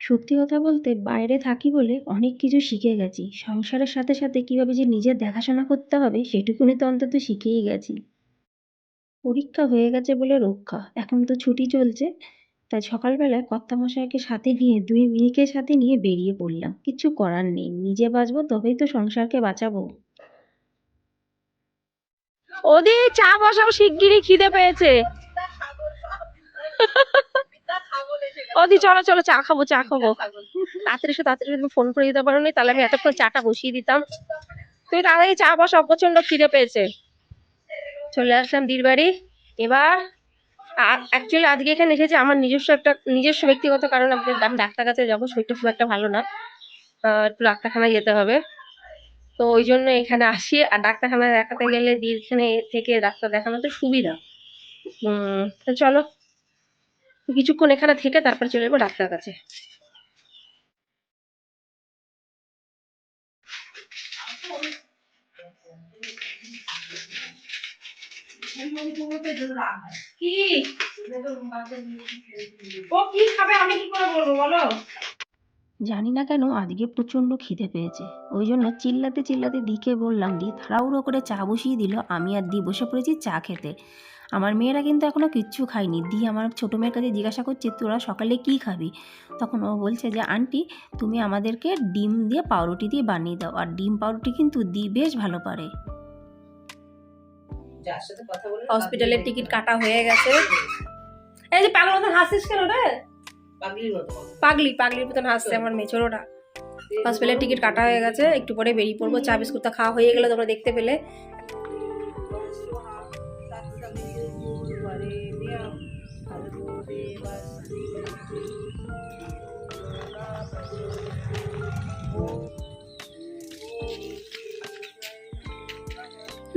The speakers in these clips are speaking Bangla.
সত্যি কথা বলতে বাইরে থাকি বলে অনেক কিছু শিখে গেছি। সংসারের সাথে সাথে কিভাবে যে নিজের দেখাশোনা করতে হবে সেটুকুনি তো অন্তত শিখেই গেছি। পরীক্ষা হয়ে গেছে বলে রক্ষা। এখন তো ছুটি চলছে। তাই সকালবেলায় কর্তামশাইকে সাথে নিয়ে ২ মেয়েকে সাথে নিয়ে বেরিয়ে পড়লাম। কিচ্ছু করার নেই। নিজে বাঁচবো তবেই তো সংসারকে বাঁচাবো। ওদি চা বসাও, শিগগিরই খিদে পেয়েছে। ওদি চলো চলো, চা খাবো চা খাবো। তাড়াতাড়ি এসো তাড়াতাড়ি, তুমি ফোন করে দিতে পারো নি, তাহলে আমি এতক্ষণ চাটা বসিয়ে দিতাম। তুমি তাড়াতাড়ি চা বসাও, প্রচন্ড খিদে পেয়েছে। চলে আসলাম দির বাড়ি। এবার অ্যাকচুয়ালি আজকে এখানে এসেছি আমার নিজস্ব ব্যক্তিগত কারণ। আমি ডাক্তার কাছে যাবো, শরীরটা খুব একটা ভালো না। একটু ডাক্তারখানায় যেতে হবে। তো ওই জন্য এখানে আসি। আর ডাক্তারখানায় দেখাতে গেলে এখানে থেকে ডাক্তার দেখানো তো সুবিধা। তো চলো কিছুক্ষণ এখানে থেকে তারপর চলে যাবো ডাক্তার কাছে। কি ও কি খাবে আমি কি করে বলবো বলো? জানি না কেন আজকে প্রচণ্ড খিদে পেয়েছে। ওই জন্য চিল্লাতে চিল্লাতে দিকে বললাম, দি তাড়াহুড়ো করে চা বসিয়ে দিল। আমি আর দি বসে পড়েছি চা খেতে। আমার মেয়েরা কিন্তু এখনও কিচ্ছু খায়নি। দি আমার ছোটো মেয়ের কাছে জিজ্ঞাসা করছে, তোরা সকালে কী খাবি? তখন ও বলছে যে আন্টি তুমি আমাদেরকে ডিম দিয়ে পাউরুটি দিয়ে বানিয়ে দাও। আর ডিম পাউরুটি কিন্তু দি বেশ ভালো পারে। হসপিটালের টিকিট কাটা হয়ে গেছে। এই যে পাগল মতন হাসিস কেন রে? পাগলির মতন হাসছে আমার মেয়ে ছোটটা। হসপিটালের টিকিট কাটা হয়ে গেছে, একটু পরে বেরিয়ে পড়বো। চা বিস্কুট তো খাওয়া হয়ে গেলে, তোমরা দেখতে পেলে।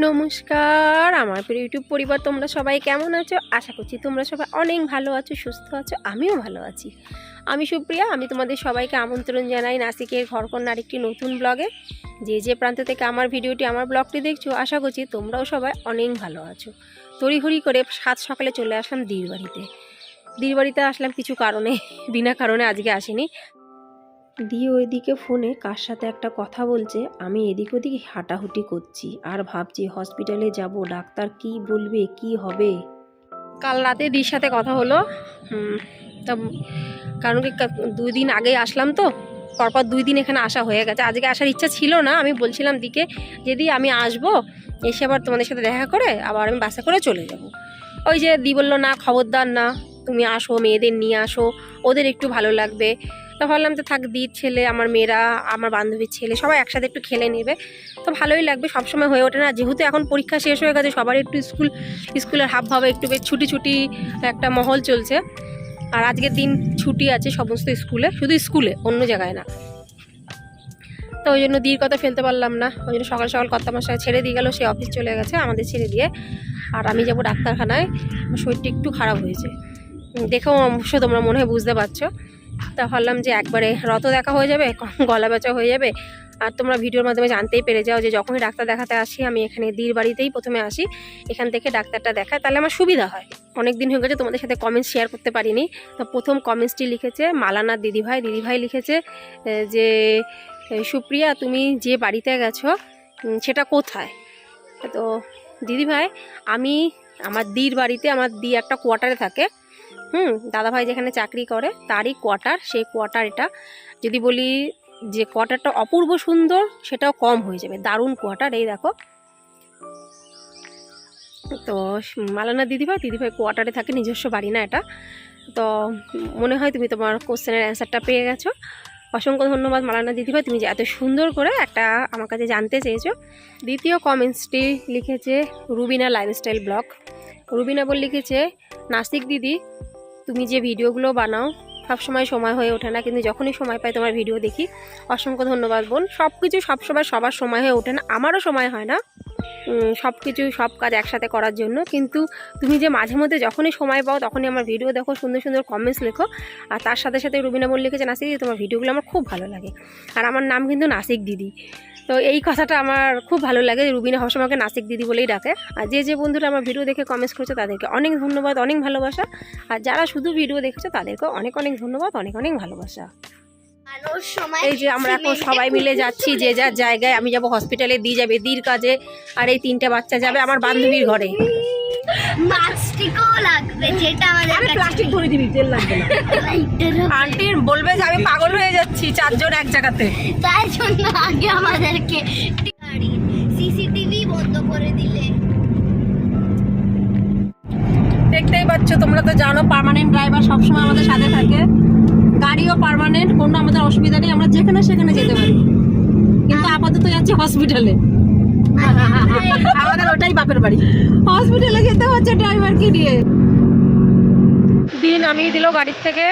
নমস্কার আমার প্রিয় ইউটিউব পরিবার, তোমরা সবাই কেমন আছো? আশা করছি তোমরা সবাই অনেক ভালো আছো, সুস্থ আছো। আমিও ভালো আছি। আমি সুপ্রিয়া। আমি তোমাদের সবাইকে আমন্ত্রণ জানাই নাসিকের ঘরকন্যার একটি নতুন ব্লগে। যে প্রান্ত থেকে আমার ভিডিওটি, আমার ব্লগটি দেখছো, আশা করছি তোমরাও সবাই অনেক ভালো আছো। তড়িঘড়ি করে সাত সকালে চলে আসলাম দির বাড়িতে আসলাম কিছু কারণে, বিনা কারণে আজকে আসিনি। দিয়ে ওইদিকে ফোনে কার সাথে একটা কথা বলছে, আমি এদিক ওদিক হাঁটাহুটি করছি আর ভাবছি হসপিটালে যাব, ডাক্তার কি বলবে, কি হবে। কাল রাতে দির সাথে কথা হলো। তা কারণ কি 2 দিন আগে আসলাম তো, পরপর 2 দিন এখানে আসা হয়ে গেছে। আজকে আসার ইচ্ছা ছিল না। আমি বলছিলাম দিকে যদি আমি আসবো, এসে আবার তোমাদের সাথে দেখা করে আবার আমি বাসে করে চলে যাব। ওই যে দি বললো না খবরদার না, তুমি আসো, মেয়েদের নিয়ে আসো, ওদের একটু ভালো লাগবে। তো ভাবলাম তো থাক, দির ছেলে, আমার মেয়েরা, আমার বান্ধবীর ছেলে সবাই একসাথে একটু খেলে নেবে, তো ভালোই লাগবে। সবসময় হয়ে ওঠে না, যেহেতু এখন পরীক্ষা শেষ হয়ে গেছে, সবার একটু স্কুলের হাব ভাবে একটু বেশ ছুটি একটা মহল চলছে। আর আজকের দিন ছুটি আছে সমস্ত স্কুলে, শুধু স্কুলে, অন্য জায়গায় না। তো ওই জন্য দির কথা ফেলতে পারলাম না। ওই জন্য সকাল সকাল কর্তামশাই ছেড়ে দিয়ে গেল, সে অফিস চলে গেছে আমাদের ছেড়ে দিয়ে। আর আমি যাব ডাক্তারখানায়। শরীরটা একটু খারাপ হয়েছে, দেখেও অবশ্য তোমরা মনে হয় বুঝতে পারছো। তা ভাবলাম যে একবারে রত দেখা হয়ে যাবে, গলা ব্যথা হয়ে যাবে। আর তোমরা ভিডিওর মাধ্যমে জানতেই পেরে যাও যে যখনই ডাক্তার দেখাতে আসি, আমি এখানে দির বাড়িতেই প্রথমে আসি। এখান থেকে ডাক্তারটা দেখায়, তাহলে আমার সুবিধা হয়। অনেক দিন হয়ে গেছে তোমাদের সাথে কমেন্টস শেয়ার করতে পারিনি। তো প্রথম কমেন্টসটি লিখেছে মালানার দিদিভাই লিখেছে যে সুপ্রিয়া তুমি যে বাড়িতে গেছো সেটা কোথায়? তো দিদিভাই, আমি আমার দির বাড়িতে, আমার দি একটা কোয়ার্টারে থাকে। দাদাভাই যেখানে চাকরি করে তারই কোয়ার্টার, সেই কোয়ার্টার এটা। যদি বলি যে কোয়ার্টারটা অপূর্ব সুন্দর, সেটাও কম হয়ে যাবে। দারুণ কোয়ার্টার, এই দেখো। তো মালানা দিদিভাই কোয়ার্টারে থাকে, নিজস্ব বাড়ি না এটা। তো মনে হয় তুমি তোমার কোশ্চেনের অ্যান্সারটা পেয়ে গেছো। অসংখ্য ধন্যবাদ মালানা দিদিভাই, তুমি যে এত সুন্দর করে একটা আমার কাছে জানতে চেয়েছো। দ্বিতীয় কমেন্টসটি লিখেছে রুবিনা লাইফস্টাইল ব্লগ। রুবিনা বল লিখেছে, নাসিক দিদি তুমি যে ভিডিওগুলো বানাও সবসময় সময় হয়ে ওঠে না, কিন্তু যখনই সময় পাই তোমার ভিডিও দেখি। অসংখ্য ধন্যবাদ বোন। সব কিছু সবসময় সবার সময় হয়ে ওঠে না, আমারও সময় হয় না। সব কিছু সব কাজ একসাথে করার জন্য। কিন্তু তুমি যে মাঝে মধ্যে যখনই সময় পাও তখনই আমার ভিডিও দেখো, সুন্দর সুন্দর কমেন্টস লেখো, আর তার সাথে সাথে রুবিনা বল লিখেছে নাসিক দিদি তোমার ভিডিওগুলো আমার খুব ভালো লাগে, আর আমার নাম কিন্তু নাসিক দিদি। তো এই কথাটা আমার খুব ভালো লাগে, রুবিনা সবসময় আমাকে নাসিক দিদি বলেই ডাকে। আর যে বন্ধুরা আমার ভিডিও দেখে কমেন্টস করছে তাদেরকে অনেক ধন্যবাদ, অনেক ভালোবাসা। আর যারা শুধু ভিডিও দেখেছো তাদেরকেও অনেক অনেক ধন্যবাদ, অনেক অনেক ভালোবাসা। এই যে আমরা এখন সবাই মিলে যাচ্ছি যে যার জায়গায়। আমি যাব হসপিটালে, দিয়ে যাবে দির কাজে, আর এই 3টে বাচ্চা যাবে আমার বান্ধবীর ঘরে। প্লাস্টিকও লাগবে, যেটা আমাদের কাছে প্লাস্টিক ধরে দিবি, তেল লাগবে না। আন্টি বলবে যে আমি পাগল হয়ে যাচ্ছি 4 জন এক জায়গাতে। তাই জন্য আগে আমাদেরকে সিসিটিভি বন্ধ করে দিলে। দেখতেই পাচ্ছ, তোমরা তো জানো পার্মানেন্ট ড্রাইভার সবসময় আমাদের সাথে থাকে, গাড়িও পার্মানেন্ট, কোনো আমাদের অসুবিধা নেই, আমরা যেখানে সেখানে যেতে পারি। কিন্তু আপাতত যাচ্ছি হসপিটালে, আমাদের ওটাই বাপের বাড়ি, হসপিটালে যেতে হচ্ছে ড্রাইভারকে নিয়ে। দিন নামিয়ে দিল গাড়ির থেকে,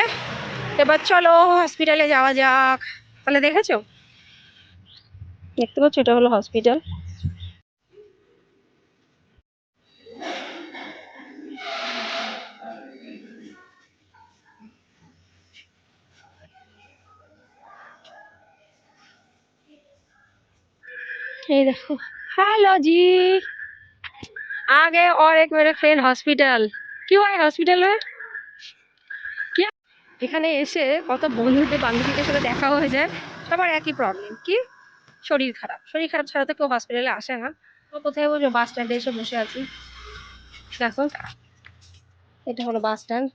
এবার চলো হসপিটালে যাওয়া যাক। তাহলে দেখেছো, দেখতে পাচ্ছ এটা হলো হসপিটাল। ये देखो, हेलो जी, आ गए और एक मेरे फ्रेंड हॉस्पिटल। क्यों आए हॉस्पिटल में? क्या এখানে এসে কত বন্ধুদের বান্ধবীদের সাথে দেখা হয়ে যায়, সবার একই প্রবলেম, কি শরীর খারাপ। শরীর খারাপ ছাড়া তো কেউ হসপিটালে আসে না। তো কোথায় বলবো, বাস স্ট্যান্ডে এসে বসে আছি। দেখো এটা হলো বাস স্ট্যান্ড,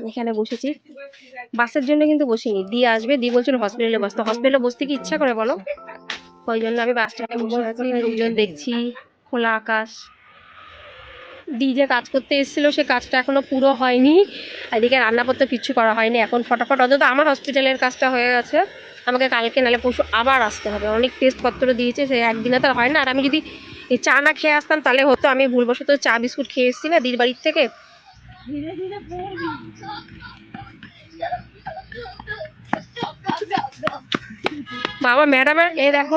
এখানে বসেছি। বাসের জন্য কিন্তু বসিনি, দিয়ে আসবে, দিয়ে বলছিল হসপিটালে বসতে। হসপিটালে বসতে কি ইচ্ছা করে বলো? ওই জন্য আমি বাস স্ট্যান্ডে বসে আছি, লোকজন দেখছি, খোলা আকাশ। দি যে কাজ করতে এসেছিল সে কাজটা এখনো পুরো হয়নি, এদিকে রান্নাপত্র কিচ্ছু করা হয়নি। এখন ফটাফট, অন্তত আমার হসপিটালের কাজটা হয়ে গেছে। আমাকে কালকে নালে পরশু আবার আসতে হবে, অনেক টেস্টপত্র দিয়েছে, সে একদিনে তো হয় না। আর আমি যদি এই চা না খেয়ে আসতাম তাহলে হতো, আমি ভুলবশত চা বিস্কুট খেয়ে এসেছি না দিদির বাড়ির থেকে। ধীরে ধীরে বাবা ম্যাডামের এই দেখো,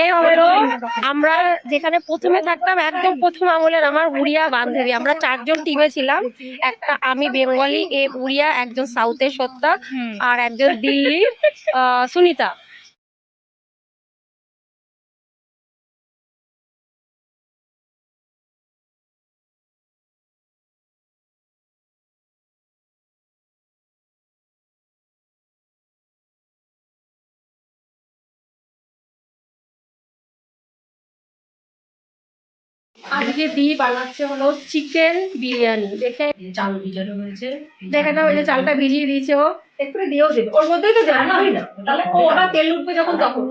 এই হলো আমরা যেখানে প্রথমে থাকতাম, একদম প্রথম আমলের আমার উড়িয়া বান্ধবী। আমরা 4 জন টিমে ছিলাম, একটা আমি বেঙ্গলি, এ উড়িয়া, একজন সাউথের সত্তা, আর একজন দিল্লির সুনিতা। আজকে দি বানাচ্ছে হলো চিকেন বিরিয়ানি। দেখে চাল ভিজানো হয়েছে, দেখে নাও, এই যে চালটা ভিজিয়ে দিয়েছে ও, একটু দিয়েও দেবে, ওর মধ্যেই তো দেবে, না তাহলে ওটা তেল উঠবে যখন তখন।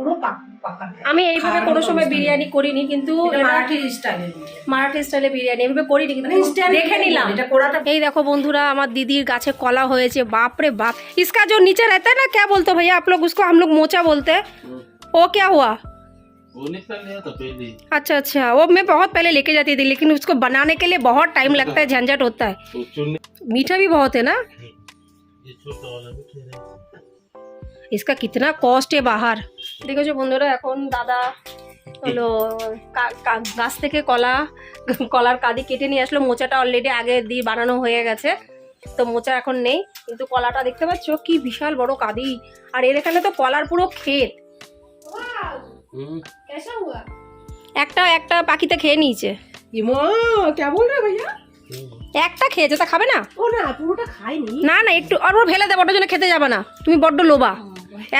আমি এইভাবে কোনো সময় বিরিয়ানি করিনি, কিন্তু মারাঠি স্টাইলে বিরিয়ানি এইভাবে করিনি, কিন্তু দেখে নিলাম। এই দেখো বন্ধুরা, আমার দিদির গাছে কলা হয়েছে, বাপ রে বাপ। इसका जो नीचे रहता है ना, क्या बोलते हो भैया आप लोग उसको? हम लोग मोचा बोलते हैं। वो क्या हुआ? वो निकल गया था पहले। अच्छा अच्छा, वो मैं बहुत पहले लेके जाती थी, लेकिन उसको बनाने के लिए बहुत टाइम लगता है, झंझट होता है। तो चुनने मीठा भी बहुत है ना, ये छोटा वाला भी ठहरा है। इसका कितना कॉस्ट है बाहर। देखो जो বন্ধুরা, এখন দাদা হলো গাছ থেকে কলার কাঁদি কেটে নিয়ে আসলো। মোচাটা অলরেডি আগে দিয়ে বানানো হয়ে গেছে, তো মোচা এখন নেই, কিন্তু কলাটা দেখতে পাচ্ছ কি বিশাল বড় কাঁদি। আর এর এখানে তো কলার পুরো ক্ষেত। একটা একটা পাখিতে খেয়ে নিয়েছে। একটা খেয়েছে, তা খাবে না? না না, একটু আর ওর ফেলে দেবো, ওটার জন্য খেতে যাবে না। তুমি বড্ড লোভা,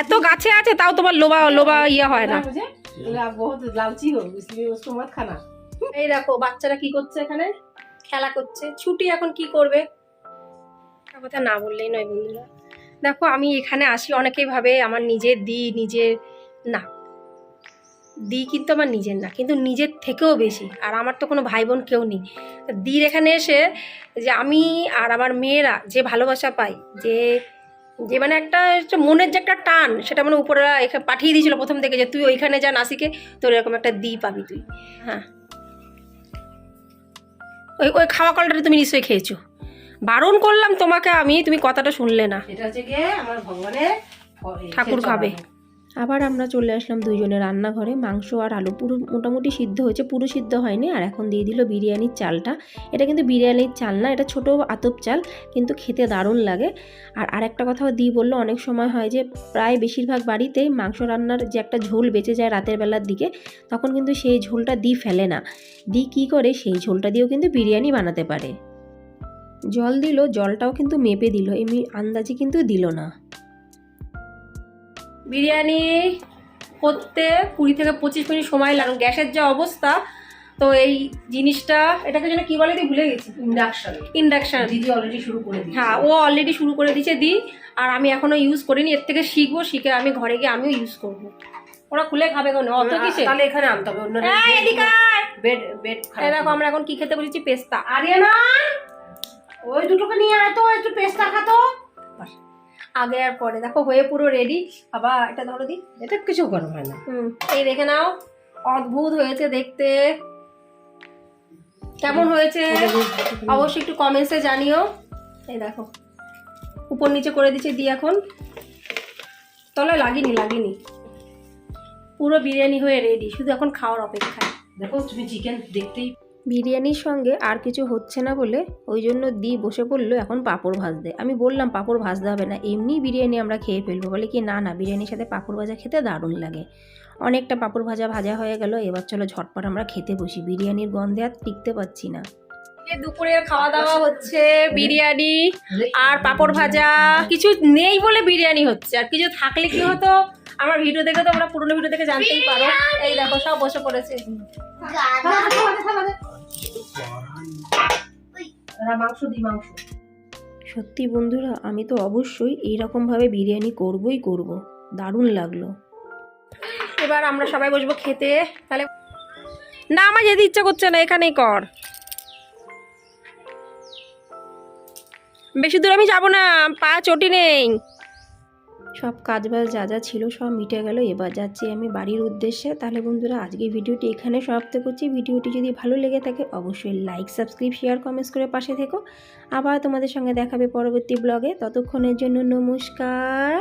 এত গাছে আছে তাও তোমার লোভা ইয়ে হয় না। এই দেখো বাচ্চারা কি করছে, এখানে খেলা করছে। ছুটি, এখন কি করবে, কথা না বললেই নয় বন্ধুরা। দেখো আমি এখানে আসি, অনেকেই ভাবে আমার নিজের নিজের না, কিন্তু আমার নিজের না, কিন্তু নিজের থেকেও বেশি। আর আমার তো কোনো ভাই বোন কেউ নেই। দির এখানে এসে যে আমি আর আমার মেয়েরা যে ভালোবাসা পাই, যে মানে একটা মনের যে একটা টান, সেটা মানে উপরেরা এখানে পাঠিয়ে দিয়েছিল প্রথম থেকে, যে তুই ওইখানে যা নাসিকে, তোর এরকম একটা পাবি তুই। হ্যাঁ, ওই খাওয়া কলটা তুমি নিশ্চয়ই খেয়েছো, বারণ করলাম তোমাকে আমি, তুমি কথাটা শুনলে না। এটা হচ্ছে গিয়ে আমার ভগবানের ঠাকুর খাবে। আবার আমরা চলে আসলাম দুইজনে রান্নাঘরে। মাংস আর আলু পুরো মোটামুটি সিদ্ধ হয়েছে, পুরো সিদ্ধ হয়নি। আর এখন দিয়ে দিল বিরিয়ানির চালটা। এটা কিন্তু বিরিয়ানির চাল না, এটা ছোটো আতপ চাল, কিন্তু খেতে দারুণ লাগে। আর আরেকটা কথাও দি বললো, অনেক সময় হয় যে প্রায় বেশিরভাগ বাড়িতেই মাংস রান্নার যে একটা ঝোল বেঁচে যায় রাতের বেলার দিকে, তখন কিন্তু সেই ঝোলটা দি ফেলে না। দি কী করে, সেই ঝোলটা দিয়েও কিন্তু বিরিয়ানি বানাতে পারে। জল দিল, জলটাও কিন্তু মেপে দিল, এমনি আন্দাজে কিন্তু দিল না। বিরিয়ানি করতে 20 থেকে 25 মিনিট সময় লাগে। গ্যাসের যা অবস্থা, তো এই জিনিসটা এটাকে যেন কি বলে দি, ভুলে গেছি। ইন্ডাকশন দিদি অলরেডি শুরু করে দিই। হ্যাঁ, ও অলরেডি শুরু করে দিয়েছে দি, আর আমি এখনো ইউজ করিনি। এর থেকে শিখবো, শিখে আমি ঘরে গিয়ে আমিও ইউজ করব। ওরা খুলে খাবে কেন অত কিসে? তাহলে এখানে আনতে হবে, অন্য এই এদিকে আয়। বেড বেড এই দেখো আমরা এখন কি খেতে বলেছি, পেস্তা। আরিয়ানা, ওই দুটোকে নিয়ে আয় তো, একটু পেস্তা খাতো। আগে আর পরে দেখো হয়ে পুরো রেডি। বাবা এটা ধরো দি। এটা কিছু গরম হয় না। এই দেখে নাও, অদ্ভুত হয়েছে দেখতে। কেমন হয়েছে অবশ্যই একটু কমেন্টসে জানিও। এই দেখো উপর নিচে করে দিচ্ছে দি, এখন তলায় লাগিনি। পুরো বিরিয়ানি হয়ে রেডি, শুধু এখন খাওয়ার অপেক্ষায়। দেখো তুমি চিকেন দেখতেই। বিরিয়ানির সঙ্গে আর কিছু হচ্ছে না বলে ওই জন্য দি বসে পড়লো এখন পাঁপড় ভাজতে। আমি বললাম পাঁপড় ভাজতে হবে না, এমনি বিরিয়ানি আমরা খেয়ে ফেলবো। বলে কি, না না, বিরিয়ানির সাথে পাঁপড় ভাজা খেতে দারুণ লাগে। অনেকটা পাঁপড় ভাজা হয়ে গেল, এবার চলো ঝটপট আমরা খেতে বসি, বিরিয়ানির গন্ধে আর টিকতে পারছি না। দুপুরের খাওয়া দাওয়া হচ্ছে বিরিয়ানি আর পাঁপড় ভাজা। কিছু নেই বলে বিরিয়ানি হচ্ছে, আর কিছু থাকলে কি হতো আমার ভিডিও দেখে তো আমরা পুরনো ভিডিও দেখে জানতেই পারো। এই দেখো সব বসে পড়েছে। মাংস দি, মাংস। সত্যি বন্ধুরা, আমি তো অবশ্যই এইরকমভাবে বিরিয়ানি করবই করব। দারুণ লাগলো। এবার আমরা সবাই বসবো খেতে। তাহলে না, আমার যেতে ইচ্ছা করছে না, এখানেই কর। বেশি দূর আমি যাবো না, পা চটি নেই। সব কাজবাজ যা যা ছিল সব মিটে গেল, এবার যাচ্ছি আমি বাড়ির উদ্দেশ্যে। তাহলে বন্ধুরা, আজকে ভিডিওটি এখানে সমাপ্ত করছি। ভিডিওটি যদি ভালো লেগে থাকে অবশ্যই লাইক, সাবস্ক্রাইব, শেয়ার, কমেন্টস করে পাশে থেকো। আবার তোমাদের সঙ্গে দেখাবে পরবর্তী ব্লগে। ততক্ষণের জন্য নমস্কার।